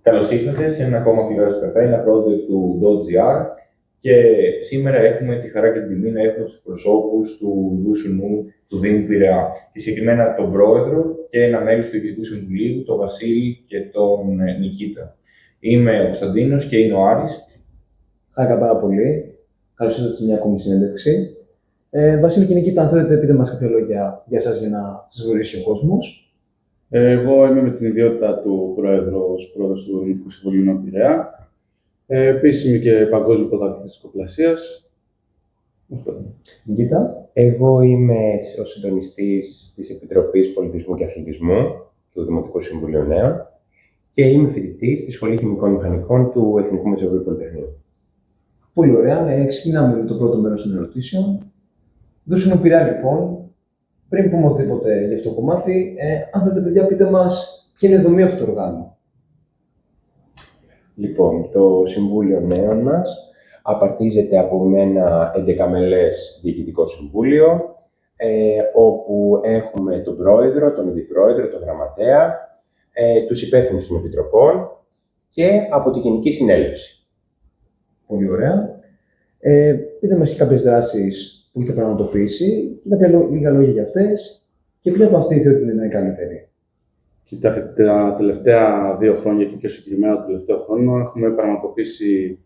Καλώς ήρθατε σε ένα ακόμα Φιλαράς Καφέ, ένα project του .gr και σήμερα έχουμε τη χαρά και την τιμή να έχουμε τους προσώπους του ΔΣΝ του Δήμου Πειραιά και συγκεκριμένα τον Πρόεδρο και ένα μέλος του Διοικητικού Συμβουλίου, τον Βασίλη και τον Νικήτα. Είμαι ο Κωνσταντίνος και είναι ο Άρης. Χάρηκα πάρα πολύ. Καλώς ήρθατε σε μια ακόμη συνέντευξη. Βασίλη και Νικήτα, αν θέλετε, πείτε μας κάποια λόγια για εσάς για να σας γνωρίσει ο κόσμος. Εγώ είμαι με την ιδιότητα του πρόεδρος του Δημοτικού Συμβουλίου Πειραιά. Επίσης είμαι και παγκόσμιο πρωταθλητής της κοπλασίας. Αυτό. Νικήτα. Εγώ είμαι ο συντονιστής της Επιτροπής Πολιτισμού και Αθλητισμού του Δημοτικού Συμβουλίου Νέων και είμαι φοιτητής στη Σχολή Χημικών Μηχανικών του Εθνικού Μεσογείου Πολυτεχνείου. Πολύ ωραία. Ξεκινάμε με το πρώτο μέρος των ερωτήσεων. ΔΣΝ Πειραιά, λοιπόν. Πριν πούμε οτιδήποτε για αυτό το κομμάτι, αν θέλετε, παιδιά, πείτε μας ποια είναι η δομή αυτού του οργάνου. Λοιπόν, το Συμβούλιο Νέων μας απαρτίζεται από ένα 11μελές διοικητικό συμβούλιο, όπου έχουμε τον πρόεδρο, τον αντιπρόεδρο, τον γραμματέα, τους υπεύθυνους των επιτροπών και από τη Γενική Συνέλευση. Πολύ ωραία. Πείτε μας και κάποιες δράσεις που έχετε πραγματοποιήσει και κάποια λίγα λόγια για αυτές και ποια από αυτή θεωρείτε είναι η καλύτερη. Κοιτάξτε, τα τελευταία 2 χρόνια και πιο συγκεκριμένα το τελευταίο χρόνο έχουμε πραγματοποιήσει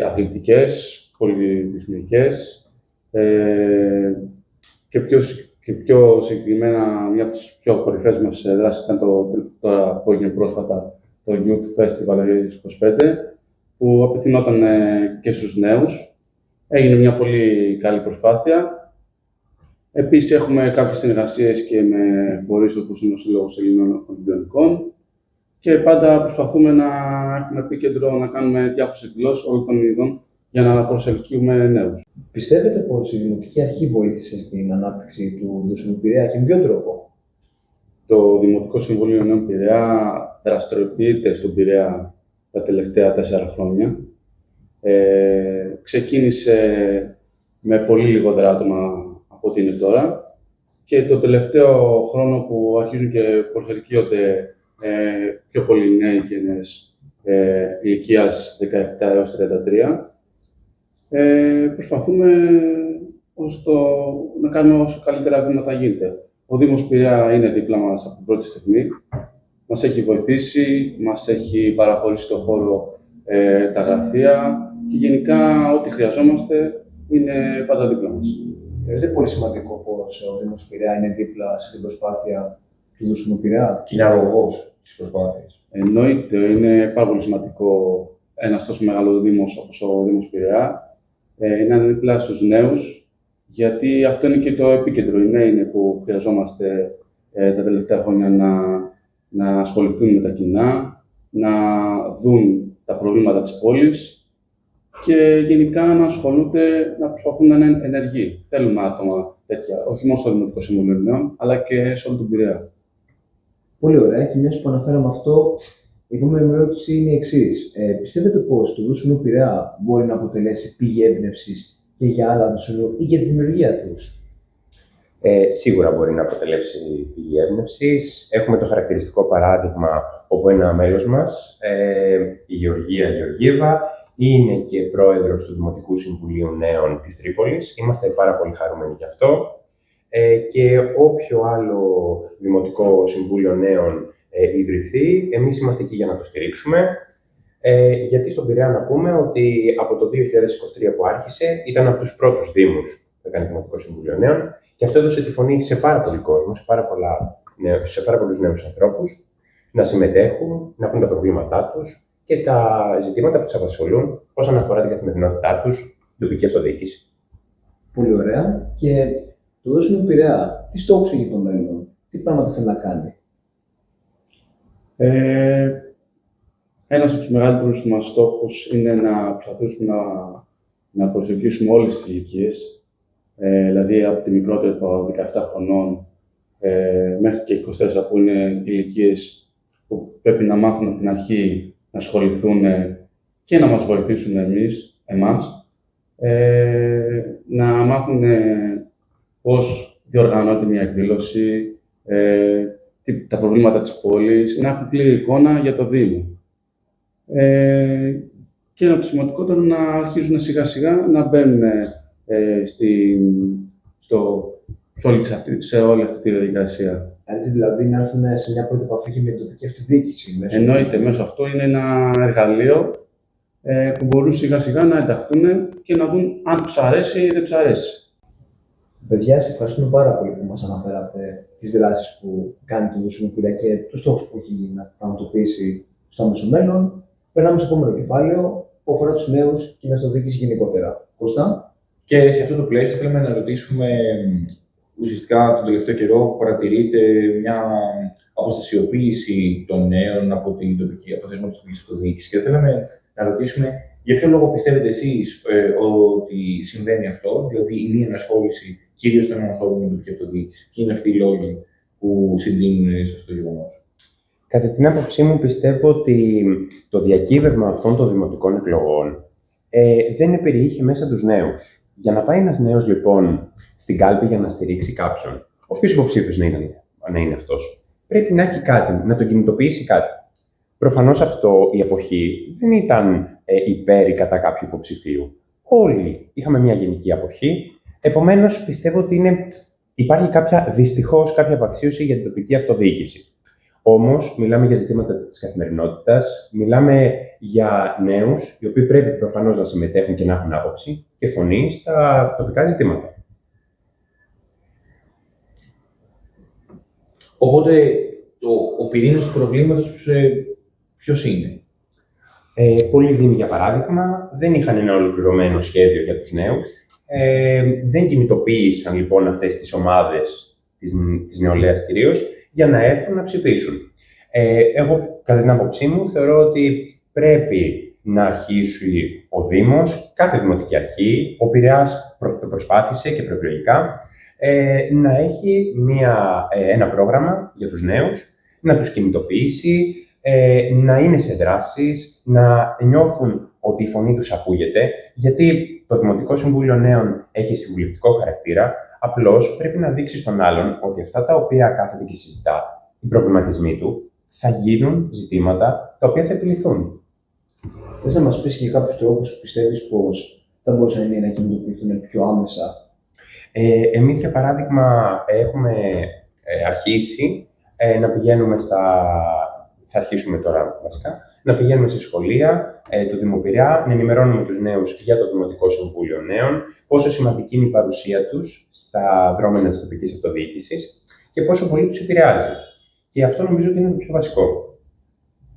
αθλητικές, πολιτισμικές και πιο συγκεκριμένα μια από τις πιο κορυφαίες μας δράσεις ήταν τώρα που έγινε πρόσφατα το Youth Festival 25 που απευθυνόταν και στους νέους. Έγινε μια πολύ καλή προσπάθεια. Επίσης, έχουμε κάποιες συνεργασίες και με φορείς όπως είναι ο Σύλλογος Ελλήνων Ολυμπιονικών και πάντα προσπαθούμε να έχουμε επίκεντρο να κάνουμε διάφορες εκδηλώσεις όλων των ειδών για να προσελκύουμε νέους. Πιστεύετε πως η Δημοτική Αρχή βοήθησε στην ανάπτυξη του ΔΣΝ Πειραιά και με ποιον τρόπο? Το Δημοτικό Συμβούλιο Νέων Πειραιά δραστηριοποιείται στον Πειραιά τα τελευταία 4 χρόνια. Ξεκίνησε με πολύ λιγότερα άτομα από ό,τι είναι τώρα και το τελευταίο χρόνο που αρχίζουν και προσελκύονται πιο πολλοί νέοι γενιές ηλικίας 17 έως 33, προσπαθούμε να κάνουμε όσο καλύτερα βήματα γίνεται. Ο Δήμος Πειραιά είναι δίπλα μας από την πρώτη στιγμή. Μας έχει βοηθήσει, μας έχει παραχωρήσει το χώρο, τα γραφεία και γενικά ό,τι χρειαζόμαστε είναι πάντα δίπλα μας. Θεωρείτε πολύ σημαντικό πως ο Δήμος Πειραιά είναι δίπλα σε αυτήν την προσπάθεια του ΔΣΝ Πειραιά? Και είναι αρρωγός της προσπάθειας. Εννοείται, είναι πάρα πολύ σημαντικό ένας τόσο μεγάλο δήμος όπως ο Δήμος Πειραιά να είναι δίπλα στους νέους, γιατί αυτό είναι και το επίκεντρο. Οι νέοι είναι που χρειαζόμαστε τα τελευταία χρόνια να ασχοληθούν με τα κοινά, να δουν τα προβλήματα της πόλης και γενικά να ασχολούνται, να προσπαθούν να είναι ενεργοί. Θέλουμε άτομα τέτοια, όχι μόνο στο Δημοτικό Συμβούλιο Νέων, αλλά και σε όλο τον Πειραιά. Πολύ ωραία. Και μιας που αναφέραμε αυτό, η επόμενη ερώτηση είναι η εξής. Πιστεύετε πως το ΔΣΝ Πειραιά μπορεί να αποτελέσει πηγή έμπνευσης και για άλλα ΔΣΝ ή για τη δημιουργία τους? Σίγουρα μπορεί να αποτελέσει πηγή έμπνευσης. Έχουμε το χαρακτηριστικό παράδειγμα όπου ένα μέλος μας, η Γεωργία Γεωργίευα, είναι και πρόεδρος του Δημοτικού Συμβουλίου Νέων της Τρίπολης. Είμαστε πάρα πολύ χαρούμενοι γι' αυτό. Και όποιο άλλο Δημοτικό Συμβούλιο Νέων ιδρυθεί, εμείς είμαστε εκεί για να το στηρίξουμε. Γιατί στον Πειραιά να πούμε ότι από το 2023 που άρχισε, ήταν από τους πρώτους δήμους που έκανε Δημοτικό Συμβούλιο Νέων και αυτό έδωσε τη φωνή σε πάρα πολύ κόσμο, σε πάρα πολλούς νέους ανθρώπους να συμμετέχουν, να πούν τα προβλήματά τους και τα ζητήματα που τους απασχολούν όσον αφορά την καθημερινότητά τους, την τοπική αυτοδιοίκηση. Πολύ ωραία. Και το ΔΣΝ Πειραιά, τι στόχους έχει το μέλλον, τι πράγματα θέλει να κάνει? Ένας από τους μεγαλύτερους μας στόχους είναι να προσπαθήσουμε να προσελκύσουμε όλες τις ηλικίες, δηλαδή από τη μικρότερη από 17 χρονών μέχρι και 24 που είναι ηλικίες που πρέπει να μάθουν από την αρχή να ασχοληθούν και να μας βοηθήσουν εμάς, να μάθουν πώς διοργανώνεται μια εκδήλωση, τα προβλήματα της πόλης, να έχουν πλήρη εικόνα για το Δήμο. Και το σημαντικότερο να αρχίζουν σιγά σιγά να μπαίνουν σε όλη αυτή τη διαδικασία. Έτσι δηλαδή να έρθουν σε μια πρώτη επαφή και με την τοπική αυτοδιοίκηση. Εννοείται, μέσω αυτό είναι ένα εργαλείο που μπορούν σιγά σιγά να ενταχθούν και να δουν αν τους αρέσει ή δεν τους αρέσει. Παιδιά, σε ευχαριστούμε πάρα πολύ που μας αναφέρατε τις δράσεις που κάνει το Δούσουνο Πειραιά και τους στόχους που έχει να πραγματοποιήσει στο άμεσο μέλλον. Περνάμε στο επόμενο κεφάλαιο που αφορά τους νέους και την αυτοδιοίκηση γενικότερα. Κώστα. Και σε αυτό το πλαίσιο θέλουμε να ρωτήσουμε, ουσιαστικά τον τελευταίο καιρό παρατηρείται μια αποστασιοποίηση των νέων από το θεσμό της τοπικής αυτοδιοίκησης. Και θέλαμε να ρωτήσουμε για ποιο λόγο πιστεύετε εσείς ότι συμβαίνει αυτό, δηλαδή η μη ενασχόληση κυρίως των ανθρώπων με την τοπική αυτοδιοίκηση. Ποιοι είναι αυτοί οι λόγοι που συντείνουν σε αυτό το γεγονός? Κατά την άποψή μου, πιστεύω ότι το διακύβευμα αυτών των δημοτικών εκλογών δεν περιείχε μέσα τους νέους. Για να πάει ένας νέος λοιπόν στην κάλπη για να στηρίξει κάποιον, όποιος υποψήφιος να είναι αυτός, πρέπει να έχει κάτι, να τον κινητοποιήσει κάτι. Προφανώς αυτό η εποχή δεν ήταν υπέρ ή κατά κάποιου υποψηφίου. Όλοι είχαμε μια γενική αποχή. Επομένως, πιστεύω ότι υπάρχει δυστυχώς κάποια απαξίωση για την τοπική αυτοδιοίκηση. Όμως, μιλάμε για ζητήματα της καθημερινότητας, μιλάμε για νέους, οι οποίοι πρέπει προφανώς να συμμετέχουν και να έχουν άποψη και φωνή στα τοπικά ζητήματα. Οπότε, ο πυρήνας του προβλήματος ποιος είναι? Πολλοί δήμοι, για παράδειγμα, δεν είχαν ένα ολοκληρωμένο σχέδιο για τους νέους. Δεν κινητοποίησαν λοιπόν αυτές τις ομάδες της νεολαίας κυρίως για να έρθουν να ψηφίσουν. Εγώ, κατά την άποψή μου, θεωρώ ότι πρέπει να αρχίσει ο Δήμος, κάθε δημοτική αρχή, ο Πειραιάς το προσπάθησε και προεκλογικά, να έχει ένα πρόγραμμα για τους νέους, να τους κινητοποιήσει, να είναι σε δράσεις, να νιώθουν ότι η φωνή τους ακούγεται, γιατί το Δημοτικό Συμβούλιο Νέων έχει συμβουλευτικό χαρακτήρα, απλώς πρέπει να δείξει στον άλλον ότι αυτά τα οποία κάθεται και συζητά, οι προβληματισμοί του, θα γίνουν ζητήματα τα οποία θα επιληθούν. Θες να μας πεις και κάποιους τρόπους που πιστεύεις πως θα μπορούσαν να κινητοποιηθούν πιο άμεσα? Εμείς, για παράδειγμα, έχουμε αρχίσει να πηγαίνουμε θα αρχίσουμε τώρα βασικά, να πηγαίνουμε σε σχολεία του Δήμου Πειραιά, να ενημερώνουμε τους νέους για το Δημοτικό Συμβούλιο Νέων, πόσο σημαντική είναι η παρουσία τους στα δρόμενα της τοπικής αυτοδιοίκησης και πόσο πολύ τους επηρεάζει. Και αυτό νομίζω ότι είναι το πιο βασικό.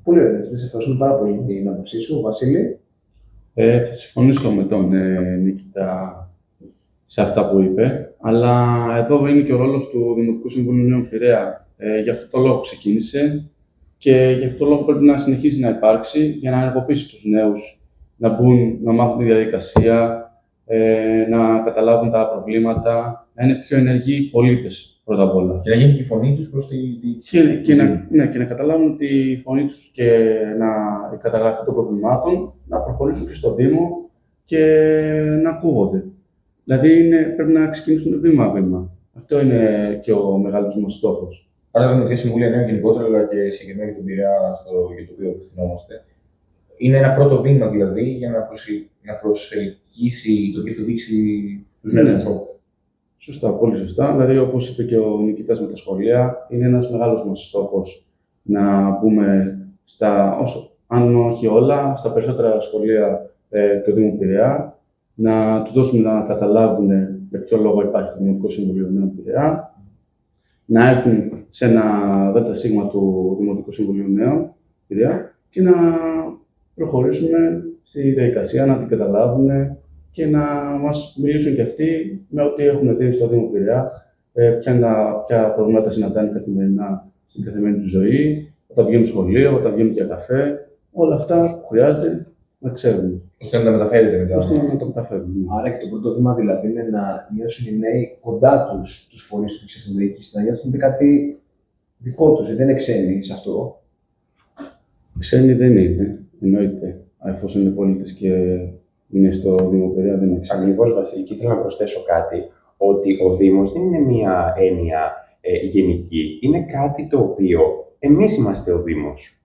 Πολύ ωραία. Και σε ευχαριστούμε πάρα πολύ για την άποψή σου, Βασίλη. Θα συμφωνήσω με τον Νίκητα σε αυτά που είπε, αλλά εδώ είναι και ο ρόλος του Δημοτικού Συμβουλίου Νέων Πειραιά. Γι' αυτό το λόγο ξεκίνησε και γι' αυτό το λόγο πρέπει να συνεχίσει να υπάρξει για να ενεργοποιήσει τους νέους, να μπουν, να μάθουν τη διαδικασία, να καταλάβουν τα προβλήματα, να είναι πιο ενεργοί πολίτες πρώτα απ' όλα. Και να γίνει και η φωνή τους προς και να καταλάβουν τη φωνή τους και η καταγραφή των προβλημάτων, να προχωρήσουν και στο Δήμο και να ακούγονται. Δηλαδή πρέπει να ξεκινήσουν βήμα-βήμα. Αυτό είναι και ο μεγάλος μας στόχος. Άρα, το Δημοτικό Συμβούλιο Νέων γενικότερα, αλλά και συγκεκριμένα για τον Πειραιά, για το οποίο απευθυνόμαστε, είναι ένα πρώτο βήμα δηλαδή για να προσελκύσει η τοπική αυτοδιοίκηση τους νέους ανθρώπους. Σωστά, πολύ σωστά. Δηλαδή, όπως είπε και ο Νικητάς με τα σχολεία, είναι ένας μεγάλος μας στόχος να μπούμε αν όχι όλα, στα περισσότερα σχολεία του Δήμου Πειραιά, να τους δώσουμε να καταλάβουν για ποιο λόγο υπάρχει το Δημοτικό Συμβουλίο Νέων Πειραιά, να έρθουν σε ένα ΔΣ του Δημοτικού Συμβουλίου Νέων Πειραιά και να προχωρήσουμε στη διαδικασία, να την καταλάβουν και να μας μιλήσουν κι αυτοί με ό,τι έχουν δει στο Δήμο Πειραιά, ποια προβλήματα συναντάνε καθημερινά στην καθημερινή του ζωή, όταν βγαίνουν σχολείο, όταν βγαίνουν για καφέ, όλα αυτά που χρειάζεται να ξέρουν. Ώστε να τα μεταφέρετε μετά. Ώστε να τα μεταφέρουν. Άρα και το πρώτο βήμα δηλαδή είναι να νιώσουν οι νέοι κοντά τους φορείς του αυτοδιοίκησης, να νιώθουν ότι κάτι δικό τους, δεν είναι ξένοι σε αυτό. Ξένοι δεν είναι, εννοείται. Εφόσον είναι πολίτες και είναι στο Δήμο Πειραιά, δεν είναι ξένοι. Ακριβώς, Βασίλη, και ήθελα να προσθέσω κάτι, ότι ο Δήμος δεν είναι μία έννοια γενική. Είναι κάτι το οποίο εμείς είμαστε ο Δήμος.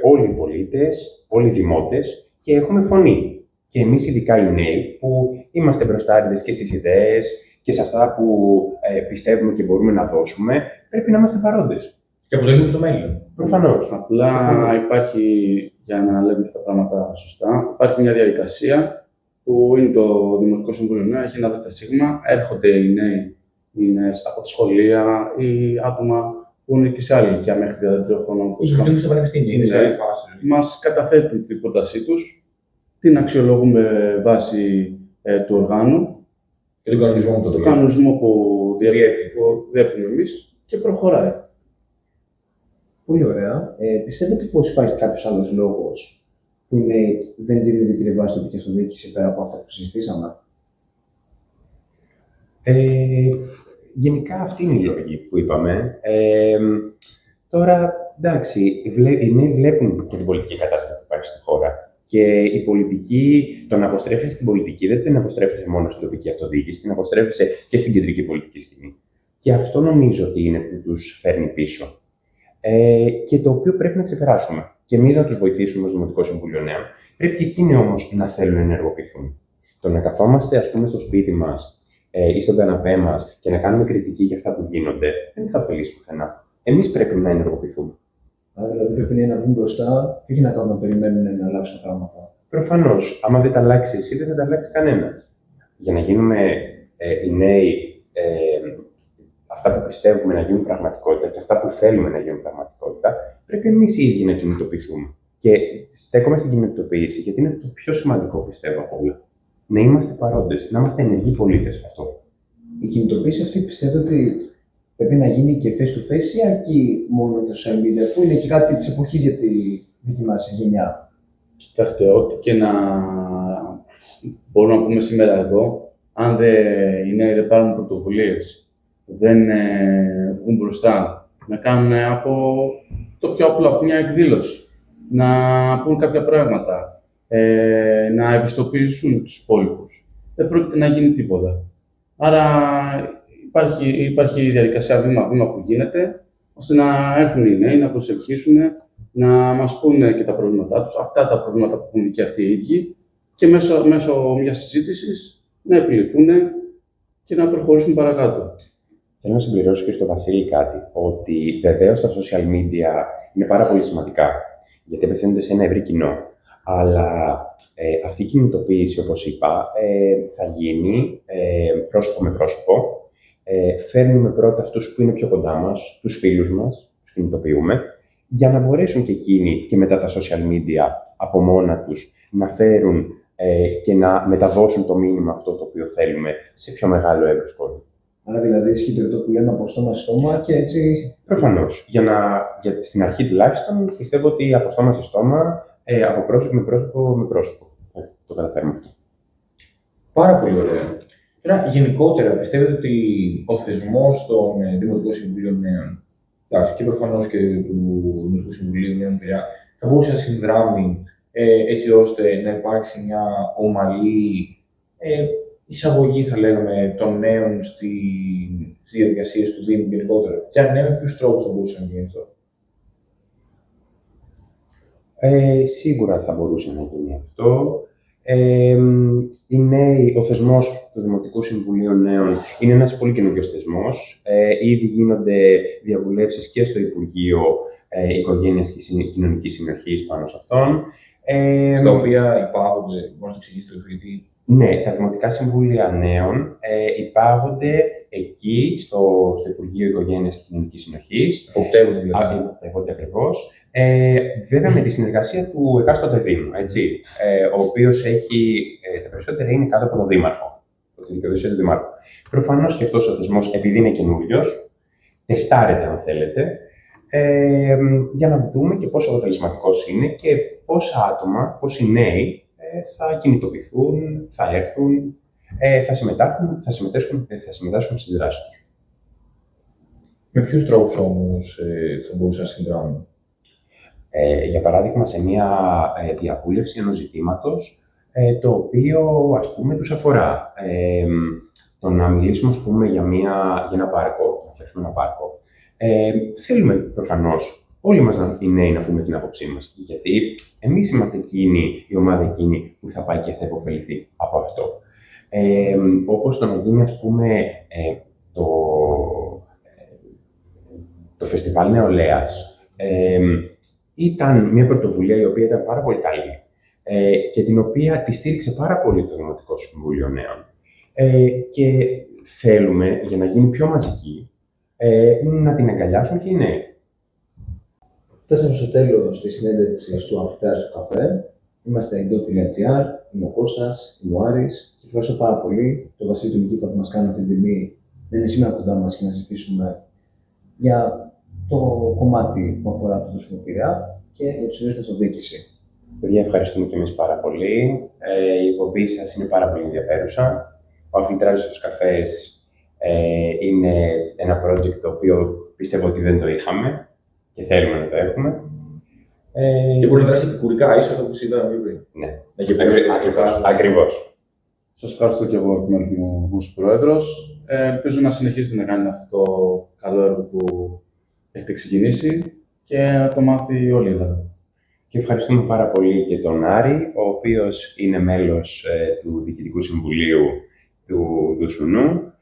Όλοι οι πολίτες, όλοι οι δημότες και έχουμε φωνή. Και εμείς ειδικά οι νέοι που είμαστε μπροστάριδες και στις ιδέες και σε αυτά που πιστεύουμε και μπορούμε να δώσουμε, πρέπει να είμαστε παρόντες. Και αποτελούμε το μέλλον. Προφανώς. Απλά υπάρχει, για να λέμε και τα πράγματα σωστά, υπάρχει μια διαδικασία που είναι το Δημοτικό Συμβούλιο Νέων, έχει ένα ΔΣ, έρχονται οι νέοι, οι νέες από τα σχολεία ή άτομα που είναι και σε άλλη ηλικία μέχρι 33 χρόνων. Όσο αυτό είναι στο πανεπιστήμιο, είναι σε άλλη φάση. Μας καταθέτουν την πρότασή τους, την αξιολογούμε βάσει του οργάνου, Και τον κανονισμό το κανονισμό που διέπουμε εμείς και προχωράει. Πολύ ωραία. Πιστεύετε πως υπάρχει κάποιος άλλος λόγος που δεν δίνουν ιδιαίτερη βάση τοπική αυτοδιοίκηση πέρα από αυτά που συζητήσαμε? Γενικά αυτοί είναι οι λόγοι που είπαμε. Τώρα, εντάξει, οι νέοι βλέπουν και την πολιτική κατάσταση που υπάρχει στη χώρα. Και η πολιτική, το να αποστρέφεσαι στην πολιτική δεν την αποστρέφεσαι μόνο στην τοπική αυτοδιοίκηση, την αποστρέφεσαι και στην κεντρική πολιτική σκηνή. Και αυτό νομίζω ότι είναι που τους φέρνει πίσω. Και το οποίο πρέπει να ξεπεράσουμε. Και εμείς να τους βοηθήσουμε ως Δημοτικό Συμβούλιο Νέων. Πρέπει και εκείνοι όμως να θέλουν να ενεργοποιηθούν. Το να καθόμαστε, ας πούμε, στο σπίτι μας ή στον καναπέ μας και να κάνουμε κριτική για αυτά που γίνονται, δεν θα ωφελήσει πουθενά. Εμείς πρέπει να ενεργοποιηθούμε. Άρα δηλαδή πρέπει να βγουν μπροστά και όχι να κάνουν να περιμένουν να αλλάξουν τα πράγματα. Προφανώς, άμα δεν τα αλλάξει εσύ, δεν θα τα αλλάξει κανένας. Για να γίνουμε οι νέοι, αυτά που πιστεύουμε να γίνουν πραγματικότητα και αυτά που θέλουμε να γίνουν πραγματικότητα, πρέπει εμείς οι ίδιοι να κινητοποιηθούμε. Και στέκομαι στην κινητοποίηση, γιατί είναι το πιο σημαντικό, πιστεύω, από όλα. Να είμαστε παρόντες, να είμαστε ενεργοί πολίτες αυτό. Η κινητοποίηση αυτή πιστεύετε ότι πρέπει να γίνει και face to face ή αρκεί μόνο τα social media, που είναι και κάτι της εποχής για τη δική μας γενιά? Κοιτάξτε, ό,τι και να μπορούμε να πούμε σήμερα εδώ, αν οι νέοι δεν πάρουν πρωτοβουλίες, δεν βγουν μπροστά, να κάνουν από το πιο απλό, από μια εκδήλωση, να πούν κάποια πράγματα, να ευαισθητοποιήσουν τους υπόλοιπους, δεν πρόκειται να γίνει τίποτα. Άρα υπάρχει διαδικασία βήμα-βήμα που γίνεται, ώστε να έρθουν οι νέοι, να προσελκύσουν, να μας πούνε και τα προβλήματά τους, αυτά τα προβλήματα που έχουν και αυτοί οι ίδιοι, και μέσω μιας συζήτησης να επιληθούν και να προχωρήσουν παρακάτω. Θέλω να συμπληρώσω και στο Βασίλη κάτι, ότι βεβαίως τα social media είναι πάρα πολύ σημαντικά, γιατί απευθύνονται σε ένα ευρύ κοινό. Αλλά αυτή η κινητοποίηση, όπως είπα, θα γίνει πρόσωπο με πρόσωπο. Φέρνουμε πρώτα αυτούς που είναι πιο κοντά μας, τους φίλους μας, τους κινητοποιούμε, για να μπορέσουν και εκείνοι και μετά τα social media από μόνα τους να φέρουν και να μεταδώσουν το μήνυμα αυτό το οποίο θέλουμε σε πιο μεγάλο εύρος κόσμου. Άρα δηλαδή ισχύει το που λέμε από στόμα σε στόμα και έτσι. Προφανώς. Στην αρχή τουλάχιστον πιστεύω ότι από στόμα σε στόμα, από πρόσωπο με πρόσωπο. Το καταφέρουμε αυτό. Πάρα πολύ ωραία. Τώρα, γενικότερα, πιστεύετε ότι ο θεσμός των Δημοτικών Συμβουλίων Νέων, και προφανώς και του Δημοτικού Συμβουλίου Νέων Πειραιά, θα μπορούσε να συνδράμει έτσι ώστε να υπάρξει μια ομαλή εισαγωγή, θα λέγαμε, των νέων στις διαδικασίες του Δήμου γενικότερα? Και αν ναι, με ποιους τρόπους θα μπορούσε να γίνει αυτό? Σίγουρα θα μπορούσε να γίνει αυτό. Ο θεσμός του Δημοτικού Συμβουλίου Νέων είναι ένας πολύ καινούργιος θεσμός. Ήδη γίνονται διαβουλεύσεις και στο Υπουργείο Οικογένειας και Κοινωνικής Συνοχής πάνω σε αυτόν. Στα οποία υπάγονται, μπορείτε να το εξηγήσετε λίγο, γιατί. Ναι, τα Δημοτικά Συμβούλια Νέων υπάγονται εκεί, στο Υπουργείο Οικογένειας και Κοινωνικής Συνοχής. Υποπτεύονται δηλαδή. Υποπτεύονται ακριβώς. Βέβαια με τη συνεργασία του εκάστοτε Δήμου, έτσι, ο οποίος έχει, τα περισσότερα είναι κάτω από τον Δήμαρχο, από τη δικαιοδοσία του Δημάρχου. Προφανώς και αυτός ο θεσμός, επειδή είναι καινούριος, τεστάρεται αν θέλετε, για να δούμε και πόσο αποτελεσματικός είναι και πόσα άτομα, πόσοι νέοι θα κινητοποιηθούν, θα έρθουν, θα συμμετάσχουν στις δράσεις τους. Με ποιους τρόπους όμως θα μπορούσαν να συνδράμουν? Για παράδειγμα, σε μια διαβούλευση ενός ζητήματος, το οποίο ας πούμε τους αφορά. Το να μιλήσουμε ας πούμε για ένα πάρκο, να φτιάξουμε ένα πάρκο, θέλουμε προφανώς όλοι μας οι νέοι να πούμε την άποψή μας, γιατί εμείς είμαστε η ομάδα εκείνη που θα πάει και θα υποφεληθεί από αυτό. Όπως το να γίνει ας πούμε το φεστιβάλ νεολαίας, ήταν μια πρωτοβουλία η οποία ήταν πάρα πολύ καλή και την οποία τη στήριξε πάρα πολύ το Δημοτικό Συμβούλιο Νέων. Και θέλουμε, για να γίνει πιο μαζική, να την αγκαλιάσουν και οι νέοι. Φτάσαμε στο τέλος της συνέντευξης του Αμφιτεάτρου στο Καφέ. Είμαστε η Dot.gr, είμαι ο Κώστας, είμαι ο Άρης και ευχαριστώ πάρα πολύ τον Βασίλη του Νικήτα που μας κάνει αυτή την τιμή να είναι σήμερα κοντά μας και να συζητήσουμε για το κομμάτι που αφορά το Δούσουνο Πειραιά και για τους νέους στην αυτοδιοίκηση. Παιδιά, ευχαριστούμε και εμείς πάρα πολύ. Η εκπομπή σας είναι πάρα πολύ ενδιαφέρουσα. Ο Αμφιτεάτρος στους Καφές είναι ένα project το οποίο πιστεύω ότι δεν το είχαμε και θέλουμε να το έχουμε. Και μπορεί να δράσει επικουρικά, ίσως αυτό που είδαμε πριν. Ναι, Ακριβώς. Σας ευχαριστώ και εγώ εκ μέρους μου ως Πρόεδρος. Ελπίζω να συνεχίσετε να κάνετε αυτό το καλό έργο που έχετε ξεκινήσει και να το μάθει όλη η Ελλάδα. Και ευχαριστούμε πάρα πολύ και τον Άρη, ο οποίος είναι μέλος του Διοικητικού Συμβουλίου του Δουσουνού,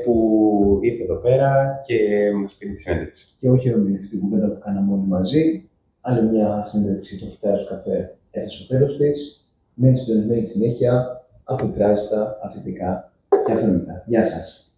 που ήρθε εδώ πέρα και μας πήρε τη συνέντευξη. Και όχι με αυτή την κουβέντα που κάναμε όλοι μαζί, άλλη μια συνέντευξη του Αμφιτεάτρου στο Καφέ έφτασε στο τέλος της. Μένετε συντονισμένοι συνέχεια, αφιτράστα, αθλητικά και αυθόρμητα. Γεια σας!